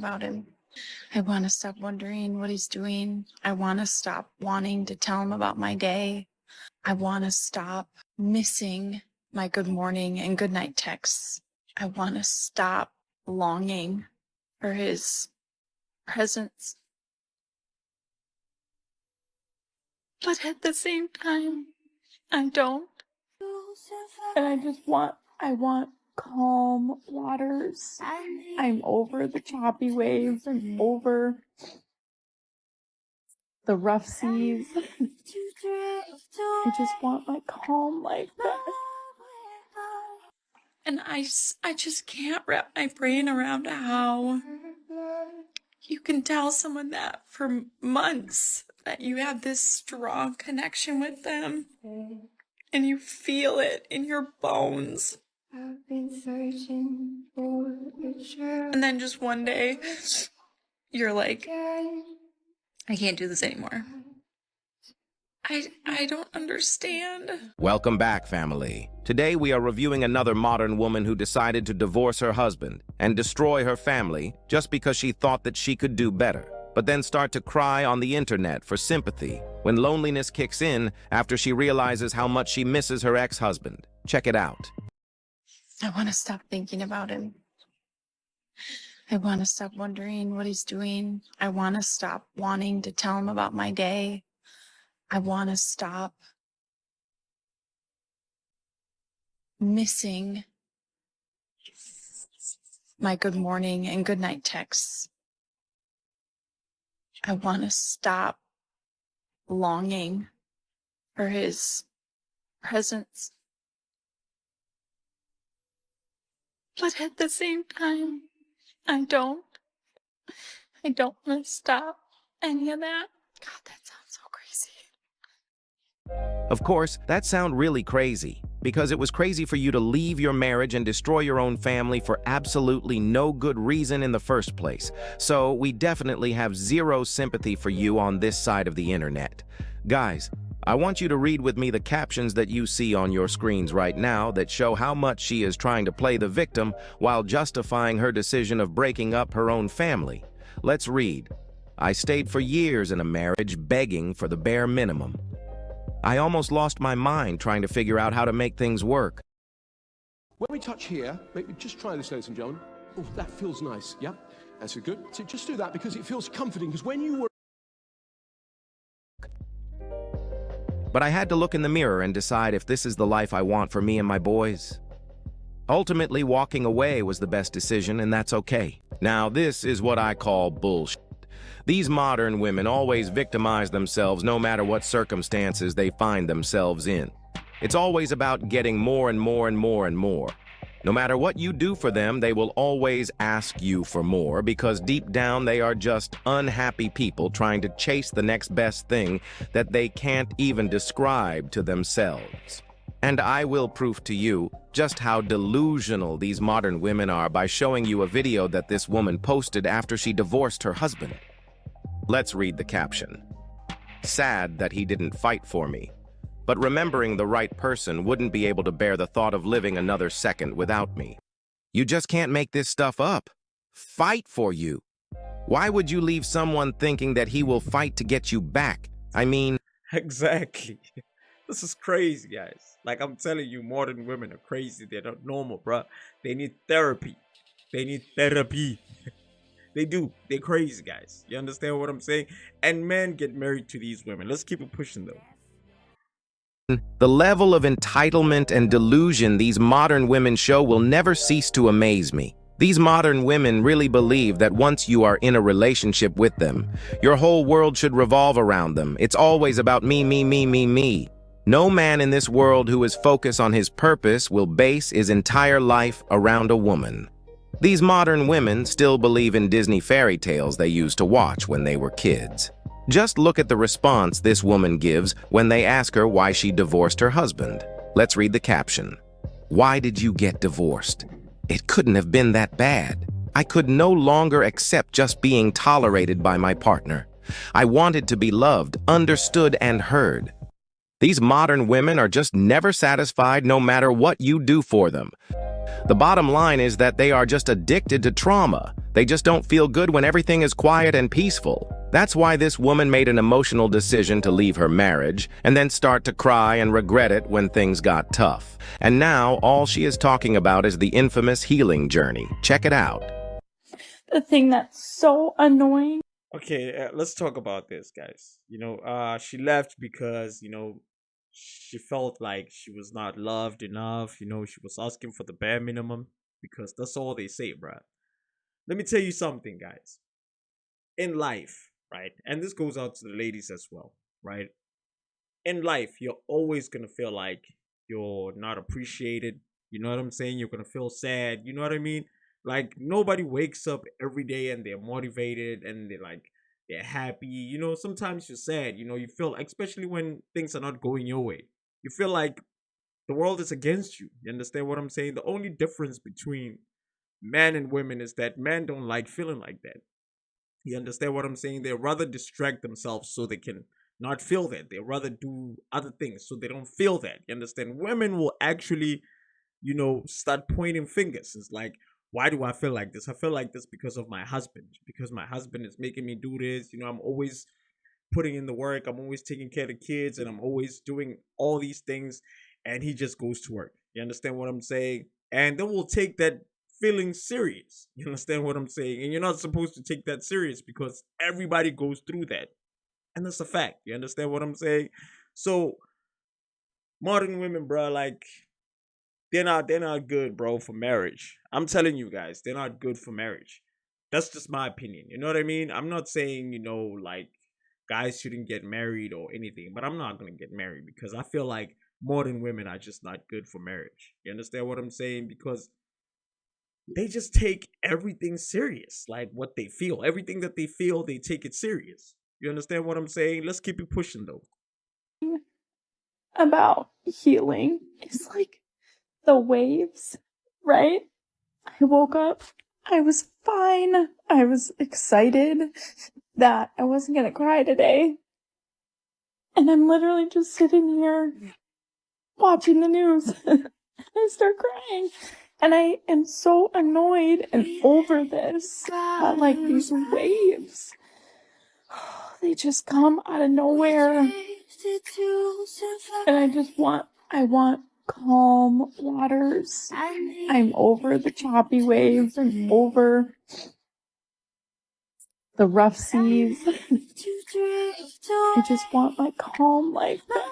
about him. I want to stop wondering what he's doing. I want to stop wanting to tell him about my day. I want to stop missing my good morning and good night texts. I want to stop longing for his presence. But at the same time, I don't. And I want calm waters. I'm over the choppy waves. I'm over the rough seas. I just want my calm like that. And I just can't wrap my brain around how you can tell someone that for months, that you have this strong connection with them and you feel it in your bones. I've been searching for a truth. And then just one day, you're like, I can't do this anymore. I don't understand. Welcome back, family. Today we are reviewing another modern woman who decided to divorce her husband and destroy her family just because she thought that she could do better, but then start to cry on the internet for sympathy when loneliness kicks in after she realizes how much she misses her ex-husband. Check it out. I want to stop thinking about him. I want to stop wondering what he's doing. I want to stop wanting to tell him about my day. I want to stop missing my good morning and good night texts. I want to stop longing for his presence. But at the same time, I don't want to stop any of that. God, that sounds so crazy. Of course, that sounds really crazy, because it was crazy for you to leave your marriage and destroy your own family for absolutely no good reason in the first place. So we definitely have zero sympathy for you on this side of the internet. Guys, I want you to read with me the captions that you see on your screens right now that show how much she is trying to play the victim while justifying her decision of breaking up her own family. Let's read. I stayed for years in a marriage begging for the bare minimum. I almost lost my mind trying to figure out how to make things work. When we touch here, maybe just try this, ladies and gentlemen. Oh, that feels nice, yeah? That's good. So just do that because it feels comforting, because when you were... But I had to look in the mirror and decide if this is the life I want for me and my boys. Ultimately, walking away was the best decision, and that's okay. Now, this is what I call bullshit. These modern women always victimize themselves no matter what circumstances they find themselves in. It's always about getting more and more and more and more. No matter what you do for them, they will always ask you for more because deep down they are just unhappy people trying to chase the next best thing that they can't even describe to themselves. And I will prove to you just how delusional these modern women are by showing you a video that this woman posted after she divorced her husband. Let's read the caption. Sad that he didn't fight for me, but remembering the right person wouldn't be able to bear the thought of living another second without me. You just can't make this stuff up. Fight for you. Why would you leave someone thinking that he will fight to get you back? I mean... Exactly. This is crazy, guys. Like I'm telling you, modern women are crazy. They're not normal, bruh. They need therapy. They need therapy. They do. They're crazy, guys. You understand what I'm saying? And men get married to these women. Let's keep it pushing, though. The level of entitlement and delusion these modern women show will never cease to amaze me. These modern women really believe that once you are in a relationship with them, your whole world should revolve around them. It's always about me, me, me, me, me. No man in this world who is focused on his purpose will base his entire life around a woman. These modern women still believe in Disney fairy tales they used to watch when they were kids. Just look at the response this woman gives when they ask her why she divorced her husband. Let's read the caption. Why did you get divorced? It couldn't have been that bad. I could no longer accept just being tolerated by my partner. I wanted to be loved, understood, and heard. These modern women are just never satisfied no matter what you do for them. The bottom line is that they are just addicted to trauma. They just don't feel good when everything is quiet and peaceful. That's why this woman made an emotional decision to leave her marriage and then start to cry and regret it when things got tough. And now all she is talking about is the infamous healing journey. Check it out. The thing that's so annoying. Okay, let's talk about this, guys. She left because, she felt like she was not loved enough. She was asking for the bare minimum because that's all they say, bruh. Let me tell you something, guys. In life, right? And this goes out to the ladies as well, right? In life, you're always going to feel like you're not appreciated. You know what I'm saying? You're going to feel sad. You know what I mean? Like, nobody wakes up every day and they're motivated and they're happy. Sometimes you're sad. You feel, especially when things are not going your way, you feel like the world is against you. You understand what I'm saying? The only difference between men and women is that men don't like feeling like that. You understand what I'm saying? They rather distract themselves so they can not feel that. They rather do other things so they don't feel that. You understand? Women will actually, start pointing fingers. It's like, why do I feel like this? I feel like this because of my husband. Because my husband is making me do this. I'm always putting in the work. I'm always taking care of the kids and I'm always doing all these things. And he just goes to work. You understand what I'm saying? And then we'll take that feeling serious. You understand what I'm saying? And you're not supposed to take that serious because everybody goes through that. And that's a fact. You understand what I'm saying? So modern women, bro, like they're not good, bro, for marriage. I'm telling you guys, they're not good for marriage. That's just my opinion. You know what I mean? I'm not saying, like guys shouldn't get married or anything, but I'm not going to get married because I feel like modern women are just not good for marriage. You understand what I'm saying? Because they just take everything serious, like what they feel. Everything that they feel, they take it serious. You understand what I'm saying? Let's keep it pushing, though. About healing is like the waves, right? I woke up, I was fine. I was excited that I wasn't gonna cry today. And I'm literally just sitting here watching the news. I start crying. And I am so annoyed and over this. Like these waves. They just come out of nowhere. And I want calm waters. I'm over the choppy waves. I'm over the rough seas. I just want my calm life back.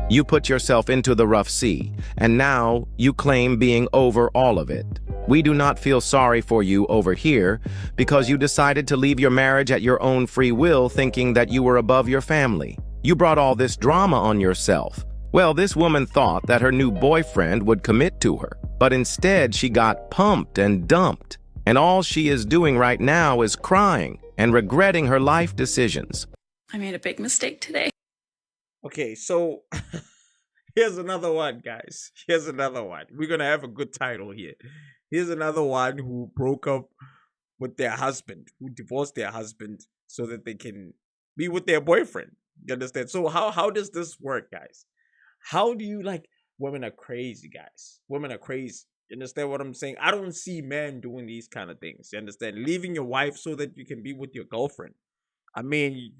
You put yourself into the rough sea, and now you claim being over all of it. We do not feel sorry for you over here because you decided to leave your marriage at your own free will thinking that you were above your family. You brought all this drama on yourself. Well, this woman thought that her new boyfriend would commit to her, but instead she got pumped and dumped. And all she is doing right now is crying and regretting her life decisions. I made a big mistake today. Okay, so here's another one, guys. Here's another one. We're going to have a good title here. Here's another one who broke up with their husband, who divorced their husband so that they can be with their boyfriend. You understand? So how does this work, guys? How do you women are crazy, guys. Women are crazy. You understand what I'm saying? I don't see men doing these kind of things. You understand? Leaving your wife so that you can be with your girlfriend. I mean,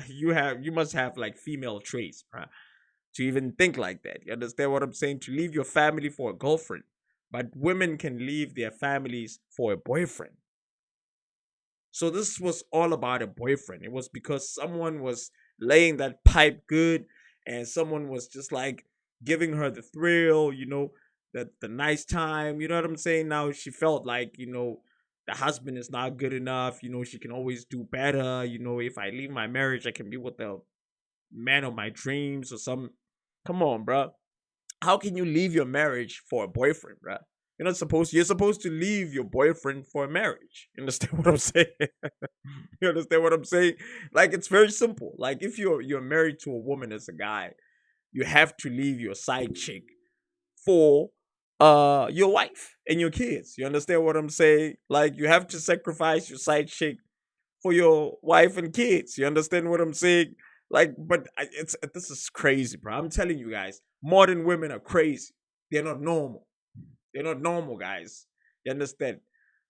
you must have female traits, bruh, to even think like that. You understand what I'm saying? To leave your family for a girlfriend. But women can leave their families for a boyfriend. So this was all about a boyfriend. It was because someone was laying that pipe good and someone was just giving her the thrill, the nice time. You know what I'm saying? Now she felt like, the husband is not good enough. She can always do better. If I leave my marriage, I can be with the man of my dreams or some. Come on, bro. How can you leave your marriage for a boyfriend, bro? You're supposed to leave your boyfriend for a marriage. You understand what I'm saying? You understand what I'm saying? It's very simple. If you're married to a woman as a guy, you have to leave your side chick for your wife and your kids. You understand what I'm saying? You have to sacrifice your side chick for your wife and kids. You understand what I'm saying? This is crazy, bro. I'm telling you guys, modern women are crazy. They're not normal. They're not normal, guys. You understand?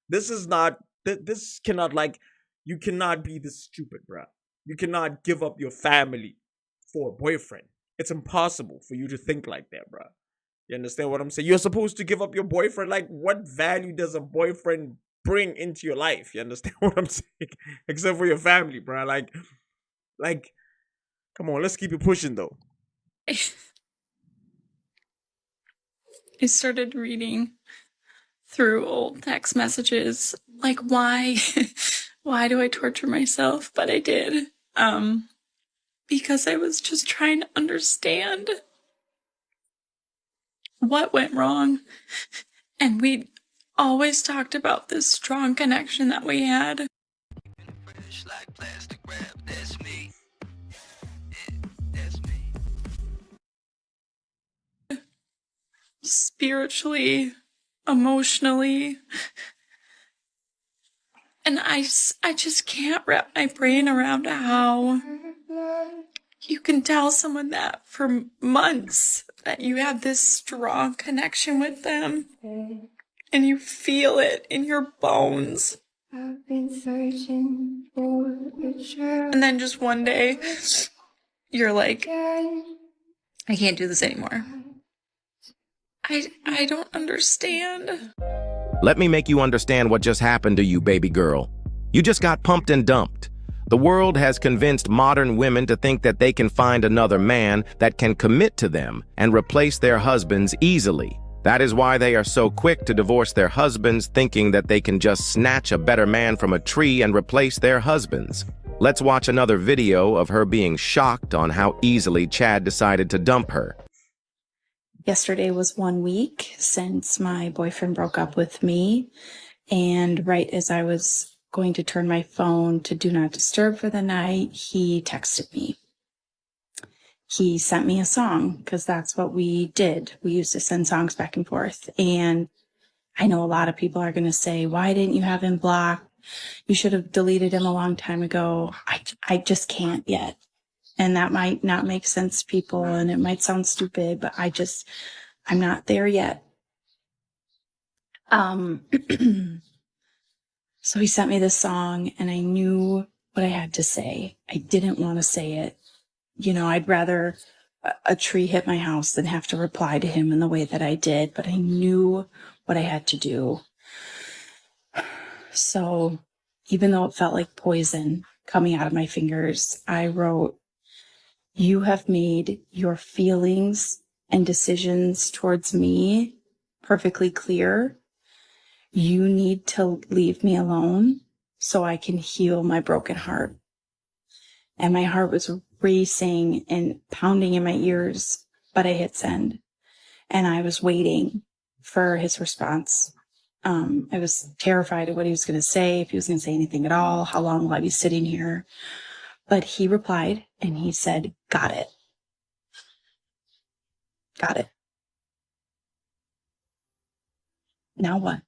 This is not. This cannot like. You cannot be this stupid, bruh. You cannot give up your family for a boyfriend. It's impossible for you to think like that, bruh. You understand what I'm saying? You're supposed to give up your boyfriend. Like, what value does a boyfriend bring into your life? You understand what I'm saying? Except for your family, bruh. Like, come on, let's keep it pushing though. I started reading through old text messages, like why why do I torture myself? But I did. Because I was just trying to understand what went wrong. And we always talked about this strong connection that we had. Spiritually, emotionally. And I just can't wrap my brain around how you can tell someone that for months, that you have this strong connection with them and you feel it in your bones. I've been searching for a true And then just one day, you're like, I can't do this anymore. I don't understand. Let me make you understand what just happened to you, baby girl. You just got pumped and dumped. The world has convinced modern women to think that they can find another man that can commit to them and replace their husbands easily. That is why they are so quick to divorce their husbands, thinking that they can just snatch a better man from a tree and replace their husbands. Let's watch another video of her being shocked on how easily Chad decided to dump her. Yesterday was 1 week since my boyfriend broke up with me, and right as I was going to turn my phone to do not disturb for the night, he texted me. He sent me a song, because that's what we did. We used to send songs back and forth. And I know a lot of people are going to say, why didn't you have him blocked? You should have deleted him a long time ago. I just can't yet. And that might not make sense to people, and it might sound stupid, but I'm not there yet. So he sent me this song, and I knew what I had to say. I didn't want to say it. You know, I'd rather a tree hit my house than have to reply to him in the way that I did, but I knew what I had to do. So even though it felt like poison coming out of my fingers, I wrote, "You have made your feelings and decisions towards me perfectly clear. You need to leave me alone so I can heal my broken heart." And my heart was racing and pounding in my ears, but I hit send. And I was waiting for his response. I was terrified of what he was going to say, if he was going to say anything at all, how long will I be sitting here? But he replied and he said, "Got it. Got it. Now what?"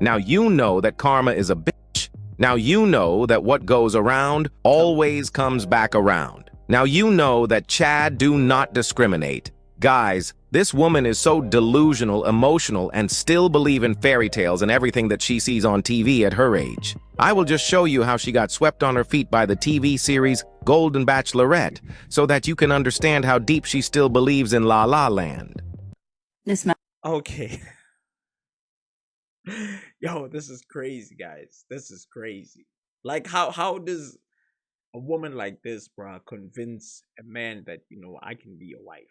Now you know that karma is a bitch. Now you know that what goes around always comes back around. Now you know that Chad do not discriminate. Guys, this woman is so delusional, emotional, and still believe in fairy tales and everything that she sees on TV at her age. I will just show you how she got swept on her feet by the TV series Golden Bachelorette, so that you can understand how deep she still believes in La La Land. This Okay. Yo, this is crazy, guys. This is crazy. Like, how does a woman like this, bruh, convince a man that, I can be your wife?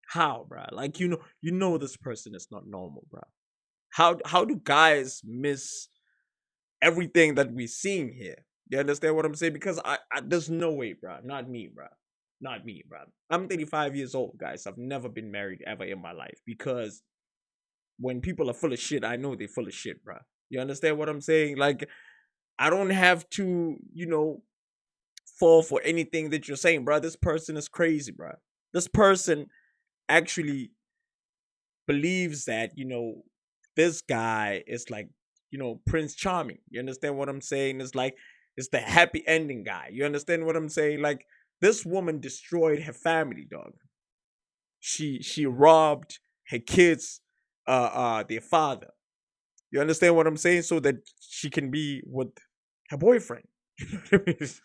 How, bruh? Like, you know this person is not normal, bruh. How do guys miss everything that we're seeing here? You understand what I'm saying? Because I there's no way, bruh. Not me, bruh. Not me, bruh. I'm 35 years old, guys. I've never been married ever in my life, because when people are full of shit, I know they're full of shit, bruh. You understand what I'm saying? Like, I don't have to, fall for anything that you're saying, bruh. This person is crazy, bruh. This person actually believes that, this guy is like, Prince Charming. You understand what I'm saying? It's like, it's the happy ending guy. You understand what I'm saying? Like, this woman destroyed her family, dog. She robbed her kids, their father. You understand what I'm saying? So that she can be with her boyfriend. You know what I mean? It's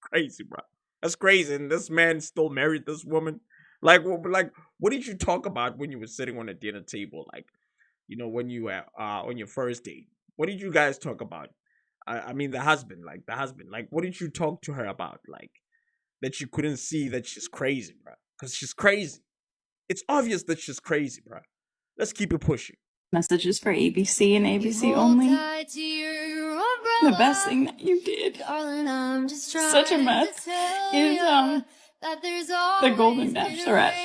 crazy, bro. That's crazy. And this man still married this woman. Like, what did you talk about when you were sitting on a dinner table? Like, when you were on your first date. What did you guys talk about? I mean, the husband. Like, what did you talk to her about? Like, that you couldn't see that she's crazy, bro. Because she's crazy. It's obvious that she's crazy, bro. Let's keep it pushing. Messages for ABC and ABC only. The best thing that you did, such a mess, is the Golden Bachelorette.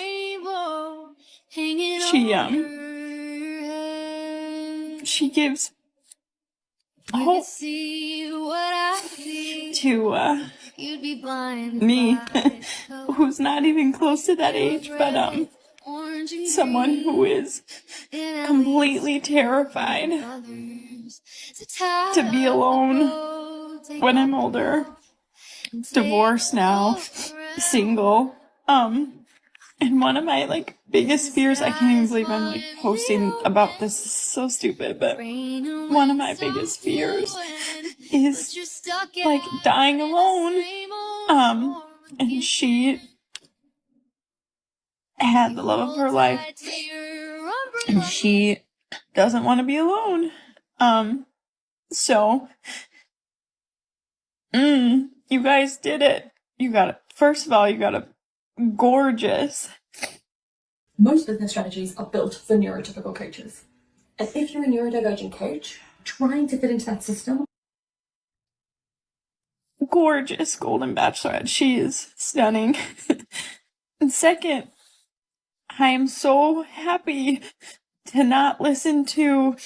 She gives hope to me, who's not even close to that age, but someone who is completely terrified to be alone when I'm older, divorced now, single. And one of my biggest fears, I can't even believe I'm posting about this, it's so stupid, but one of my biggest fears is dying alone. And she had the love of her life, and she doesn't want to be alone. So you guys did it. First of all, you got a gorgeous. Most business strategies are built for neurotypical coaches. And if you're a neurodivergent coach trying to fit into that system, Gorgeous Golden Bachelorette. She is stunning. And second, I am so happy to not listen to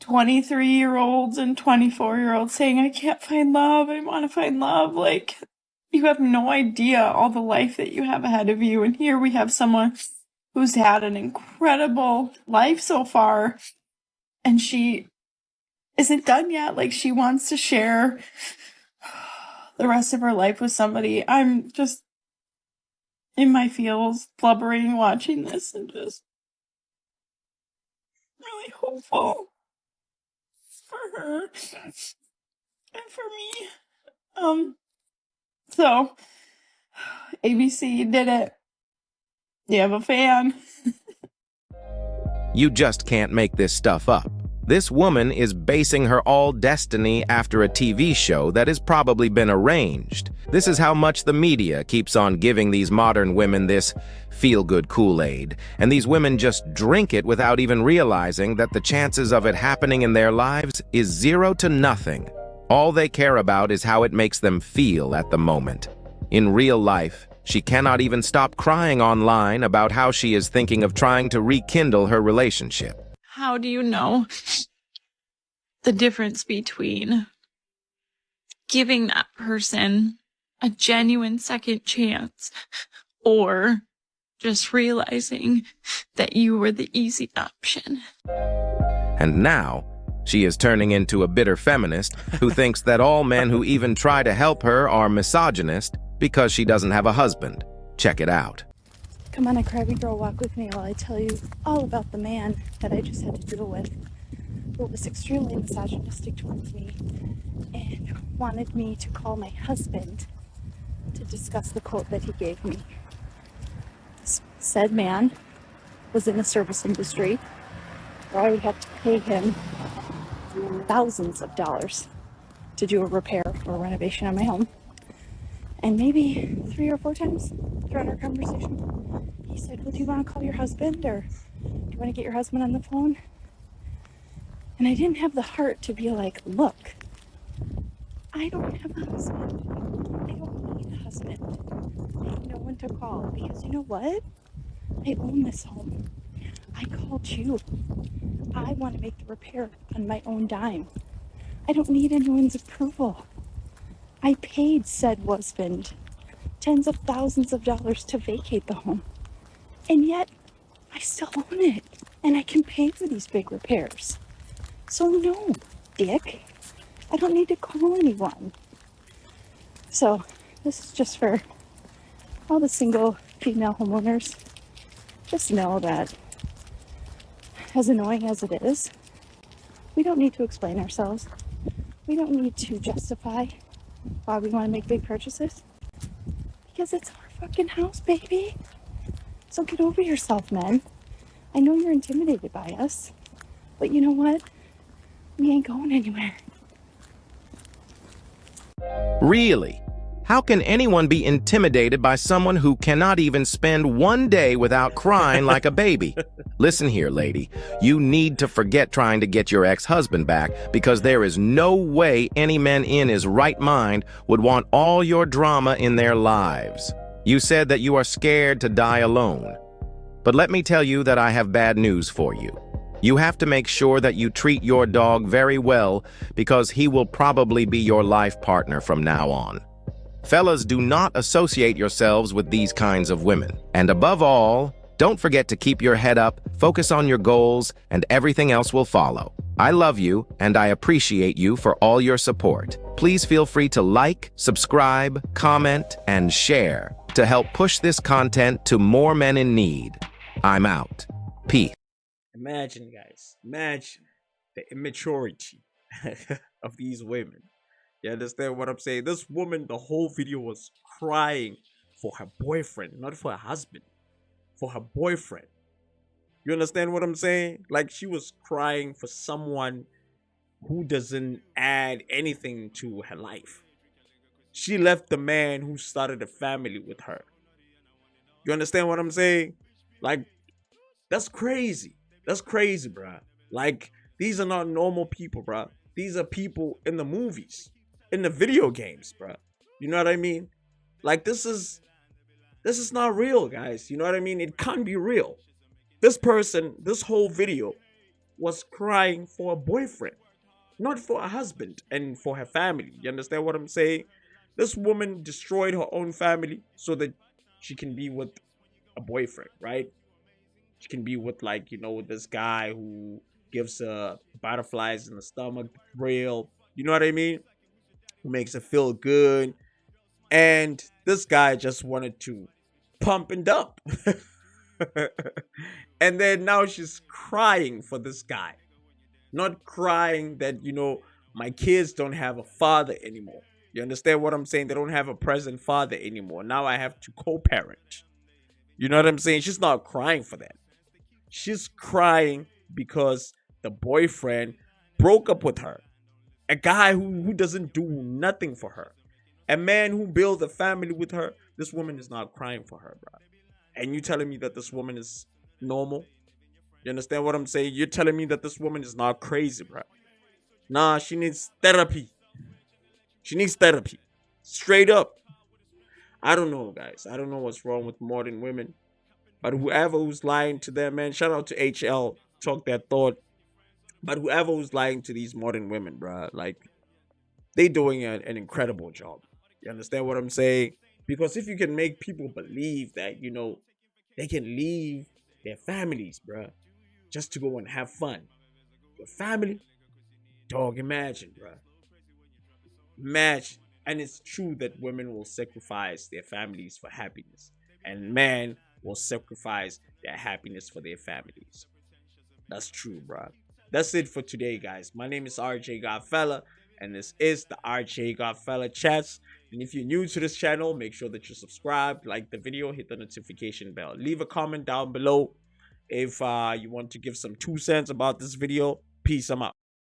23-year-olds and 24-year-olds saying, I can't find love, I want to find love. You have no idea all the life that you have ahead of you. And here we have someone who's had an incredible life so far, and she isn't done yet. She wants to share the rest of her life with somebody. I'm just in my feels, blubbering, watching this, and just really hopeful for her and for me. So ABC did it. You have a fan. You just can't make this stuff up. This woman is basing her all destiny after a TV show that has probably been arranged. This is how much the media keeps on giving these modern women this feel-good Kool-Aid, and these women just drink it without even realizing that the chances of it happening in their lives is 0 to nothing. All they care about is how it makes them feel at the moment. In real life, she cannot even stop crying online about how she is thinking of trying to rekindle her relationship. How do you know the difference between giving that person a genuine second chance or just realizing that you were the easy option? And now, she is turning into a bitter feminist who thinks that all men who even try to help her are misogynist because she doesn't have a husband. Check it out. Come on a crabby girl walk with me while I tell you all about the man that I just had to deal with, who was extremely misogynistic towards me and wanted me to call my husband to discuss the quote that he gave me. Said man was in the service industry where I would have to pay him thousands of dollars to do a repair or renovation on my home. And maybe 3 or 4 times throughout our conversation, he said, well, do you want to call your husband, or do you want to get your husband on the phone? And I didn't have the heart to be like, look, I don't have a husband. I don't need a husband. I have no one to call, because you know what? I own this home. I called you. I want to make the repair on my own dime. I don't need anyone's approval. I paid said husband tens of thousands of dollars to vacate the home. And yet, I still own it. And I can pay for these big repairs. So no, dick. I don't need to call anyone. So, this is just for all the single female homeowners. Just know that, as annoying as it is, We don't need to explain ourselves. We don't need to justify why we want to make big purchases. Because it's our fucking house, baby. So get over yourself, men. I know you're intimidated by us, but you know what? We ain't going anywhere. Really? How can anyone be intimidated by someone who cannot even spend one day without crying like a baby? Listen here, lady. You need to forget trying to get your ex-husband back because there is no way any man in his right mind would want all your drama in their lives. You said that you are scared to die alone. But let me tell you that I have bad news for you. You have to make sure that you treat your dog very well because he will probably be your life partner from now on. Fellas, do not associate yourselves with these kinds of women. And above all, don't forget to keep your head up, focus on your goals, and everything else will follow. I love you, and I appreciate you for all your support. Please feel free to like, subscribe, comment, and share to help push this content to more men in need. I'm out. Peace. Imagine, guys. Imagine the immaturity of these women. You understand what I'm saying? This woman, the whole video was crying for her boyfriend, not for her husband. For her boyfriend. You understand what I'm saying? Like, she was crying for someone who doesn't add anything to her life. She left the man who started a family with her. You understand what I'm saying? Like, that's crazy. That's crazy, bruh. Like, these are not normal people, bruh. These are people in the movies, in the video games, bruh. You know what I mean? Like, this is not real, guys. You know what I mean? It can't be real. This person, this whole video, was crying for a boyfriend, not for a husband and for her family. You understand what I'm saying? This woman destroyed her own family so that she can be with a boyfriend, right? She can be with, like, you know, this guy who gives her butterflies in the stomach, thrill. You know what I mean? Who makes her feel good. And this guy just wanted to pump and dump. And then now she's crying for this guy. Not crying that, you know, my kids don't have a father anymore. You understand what I'm saying? They don't have a present father anymore. Now I have to co-parent. You know what I'm saying? She's not crying for that. She's crying because the boyfriend broke up with her. A guy who doesn't do nothing for her. A man who builds a family with her. This woman is not crying for her, bro. And you telling me that this woman is normal? You understand what I'm saying? You're telling me that this woman is not crazy, bro. Nah, she needs therapy. She needs therapy. Straight up. I don't know, guys. I don't know what's wrong with modern women. But whoever who's lying to them, man, shout out to HL. Talk that thought. But whoever who's lying to these modern women, bro, like, they doing an incredible job. You understand what I'm saying? Because if you can make people believe that, you know, they can leave their families, bro, just to go and have fun. Your family? Dog, imagine, bro. Imagine. And it's true that women will sacrifice their families for happiness. And men will sacrifice their happiness for their families. That's true, bro. That's it for today, guys. My name is RJ Godfella, and this is the RJ Godfella Chats. And if you're new to this channel, make sure that you subscribe, like the video, hit the notification bell. Leave a comment down below if you want to give some 2 cents about this video. Peace, I'm out.